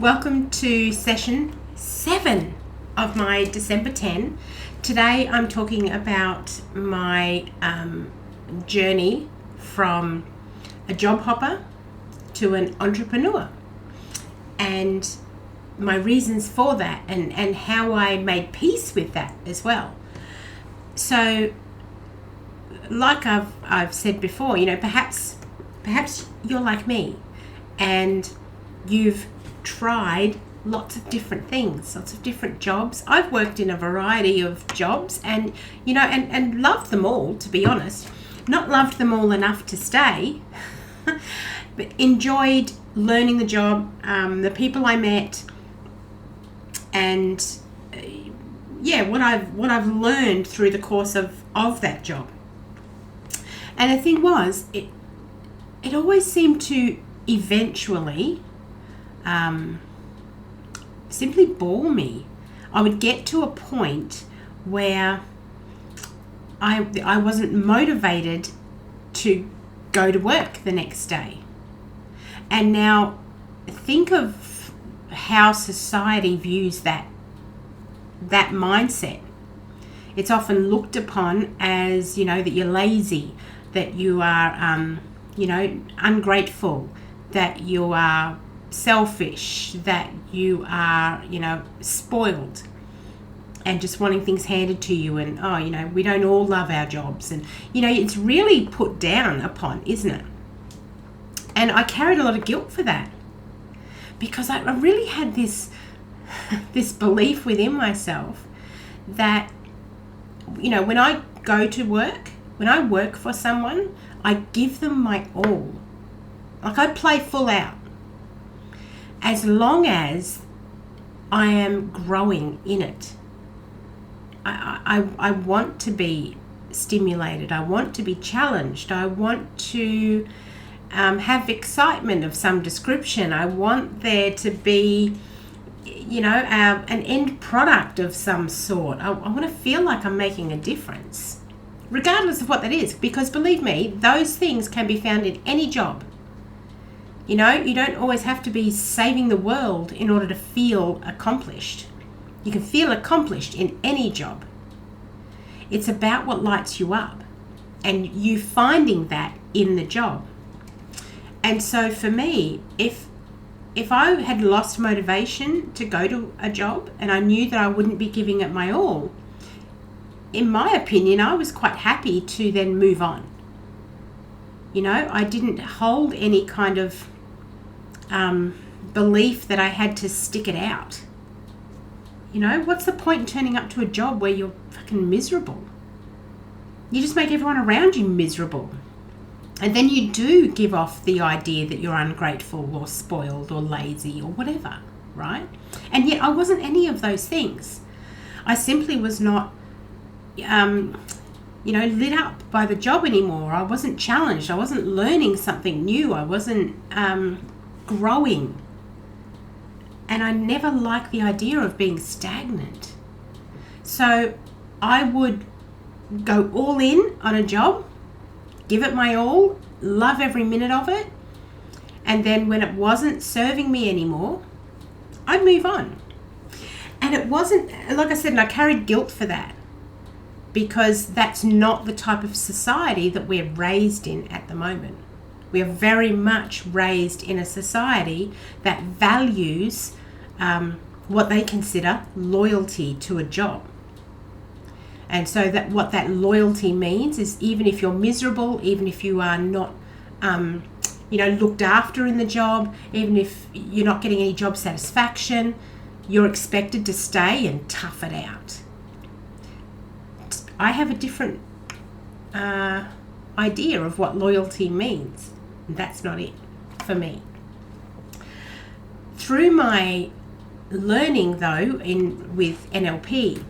Welcome to session 7 of my December 10. Today I'm talking about my journey from a job hopper to an entrepreneur and my reasons for that and how I made peace with that as well. So like I've said before, perhaps you're like me and you've tried lots of different things, lots of different jobs. I've worked in a variety of jobs and and loved them all, to be honest. Not loved them all enough to stay, but enjoyed learning the job, the people I met, and what I've learned through the course of that job. And the thing was, it always seemed to eventually simply bore me. I would get to a point where I wasn't motivated to go to work the next day. And now think of how society views that mindset. It's often looked upon as, that you're lazy, that you are, ungrateful, that you are selfish, that you are, spoiled and just wanting things handed to you, and we don't all love our jobs, and it's really put down upon, isn't it? And I carried a lot of guilt for that because I really had this belief within myself that when I go to work, when I work for someone, I give them my all. Like, I play full out. As long as I am growing in it. I want to be stimulated. I want to be challenged. I want to have excitement of some description. I want there to be, an end product of some sort. I want to feel like I'm making a difference, regardless of what that is. Because believe me, those things can be found in any job. You don't always have to be saving the world in order to feel accomplished. You can feel accomplished in any job. It's about what lights you up and you finding that in the job. And so for me, if I had lost motivation to go to a job and I knew that I wouldn't be giving it my all, in my opinion, I was quite happy to then move on. I didn't hold any kind of belief that I had to stick it out. What's the point in turning up to a job where you're fucking miserable? You just make everyone around you miserable. And then you do give off the idea that you're ungrateful or spoiled or lazy or whatever, right? And yet I wasn't any of those things. I simply was not, lit up by the job anymore. I wasn't challenged. I wasn't learning something new. I wasn't growing. And I never liked the idea of being stagnant. So I would go all in on a job, give it my all, love every minute of it, and then when it wasn't serving me anymore, I'd move on. And it wasn't, like I said, and I carried guilt for that, because that's not the type of society that we're raised in at the moment. We are very much raised in a society that values what they consider loyalty to a job. And so that what that loyalty means is, even if you're miserable, even if you are not looked after in the job, even if you're not getting any job satisfaction, you're expected to stay and tough it out. I have a different idea of what loyalty means. That's not it for me. Through my learning, though, with NLP,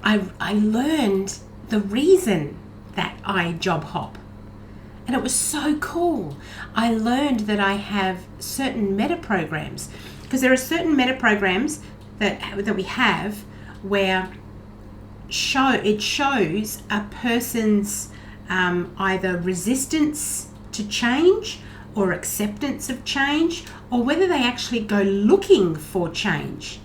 I learned the reason that I job hop. And it was so cool. I learned that I have certain meta programs, because there are certain meta programs that we have where it shows a person's either resistance to change or acceptance of change, or whether they actually go looking for change.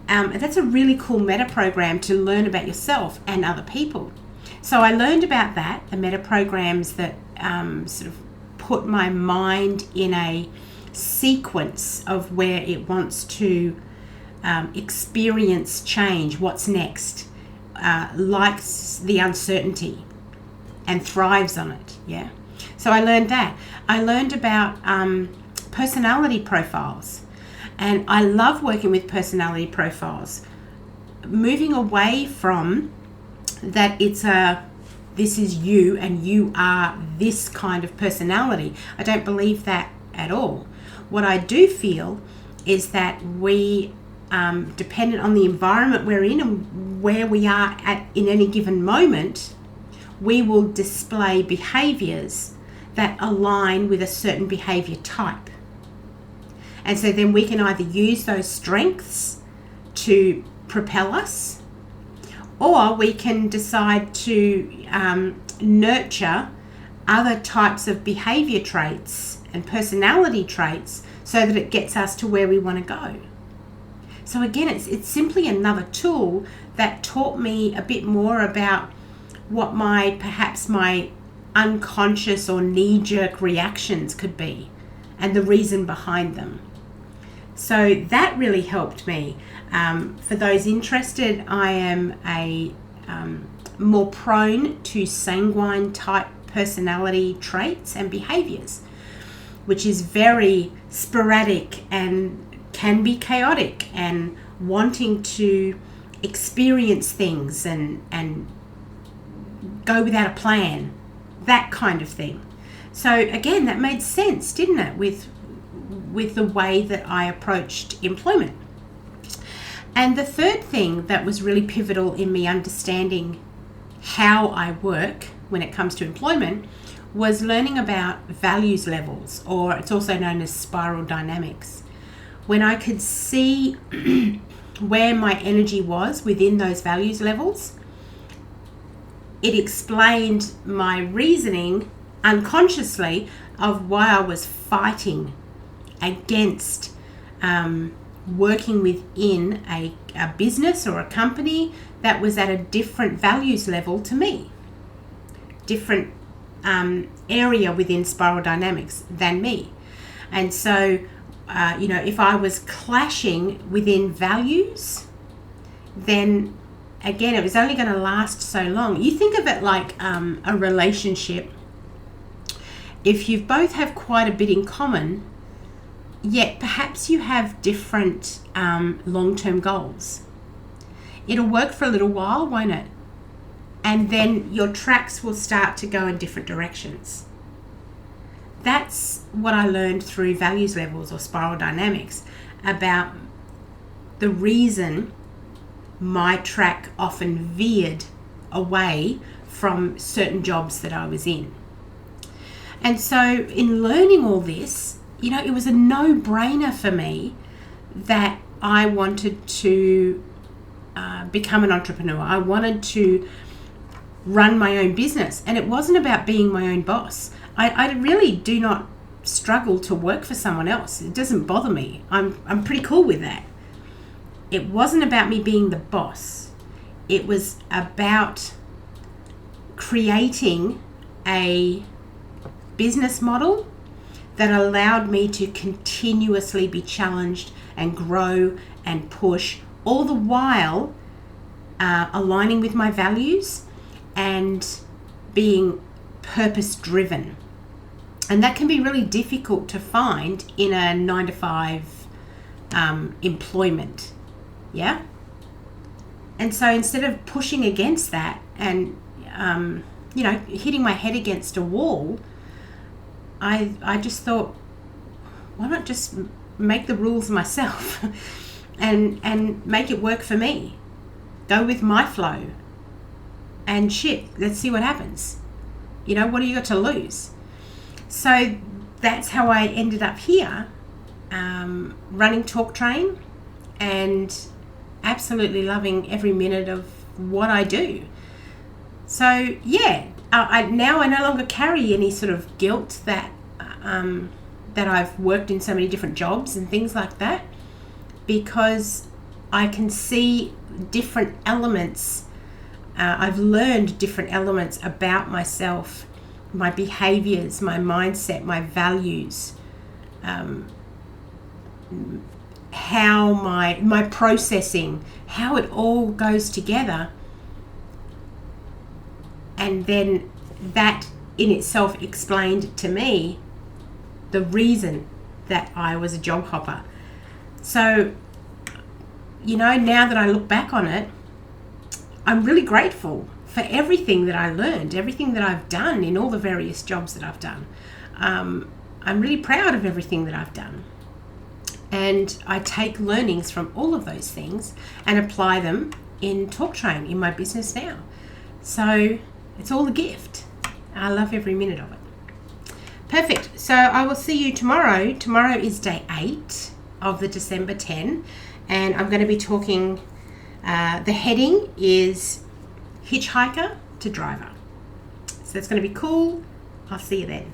And that's a really cool meta program to learn about yourself and other people. So I learned about that, the meta programs that sort of put my mind in a sequence of where it wants to experience change, what's next, likes the uncertainty and thrives on it. Yeah. So I learned that. I learned about personality profiles, and I love working with personality profiles, moving away from that this is you and you are this kind of personality. I don't believe that at all. What I do feel is that we, dependent on the environment we're in and where we are at in any given moment, we will display behaviors that align with a certain behavior type. And so then we can either use those strengths to propel us, or we can decide to nurture other types of behavior traits and personality traits so that it gets us to where we want to go. So again, it's simply another tool that taught me a bit more about what perhaps my unconscious or knee-jerk reactions could be and the reason behind them. So that really helped me. For those interested, I am more prone to sanguine type personality traits and behaviors, which is very sporadic and can be chaotic and wanting to experience things and go without a plan, that kind of thing. So again, that made sense, didn't it, with the way that I approached employment. And the third thing that was really pivotal in me understanding how I work when it comes to employment was learning about values levels, or it's also known as spiral dynamics. When I could see where my energy was within those values levels, it explained my reasoning unconsciously of why I was fighting against working within a business or a company that was at a different values level to me, different area within spiral dynamics than me. And so, if I was clashing within values, then again, it was only going to last so long. You think of it like a relationship. If you both have quite a bit in common, yet perhaps you have different long-term goals, it'll work for a little while, won't it? And then your tracks will start to go in different directions. That's what I learned through values levels or spiral dynamics about the reason my track often veered away from certain jobs that I was in. And so in learning all this, it was a no-brainer for me that I wanted to become an entrepreneur. I wanted to run my own business, and it wasn't about being my own boss. I really do not struggle to work for someone else. It doesn't bother me. I'm pretty cool with that. It wasn't about me being the boss. It was about creating a business model that allowed me to continuously be challenged and grow and push, all the while aligning with my values and being purpose-driven. And that can be really difficult to find in a 9-to-5 employment. Yeah? And so instead of pushing against that and, hitting my head against a wall, I just thought, why not just make the rules myself and make it work for me? Go with my flow. And let's see what happens. What do you got to lose? So that's how I ended up here, running Talk Train and absolutely loving every minute of what I do. So I no longer carry any sort of guilt that that I've worked in so many different jobs and things like that, because I can see different elements. I've learned different elements about myself, my behaviors, my mindset, my values, how my processing, how it all goes together. And then that in itself explained to me the reason that I was a job hopper. So, now that I look back on it, I'm really grateful for everything that I learned, everything that I've done in all the various jobs that I've done. I'm really proud of everything that I've done. And I take learnings from all of those things and apply them in TalkTrain, in my business now. So it's all a gift. I love every minute of it. Perfect. So I will see you tomorrow. Tomorrow is day 8 of the December 10, and I'm going to be talking, the heading is Hitchhiker to Driver. So it's going to be cool. I'll see you then.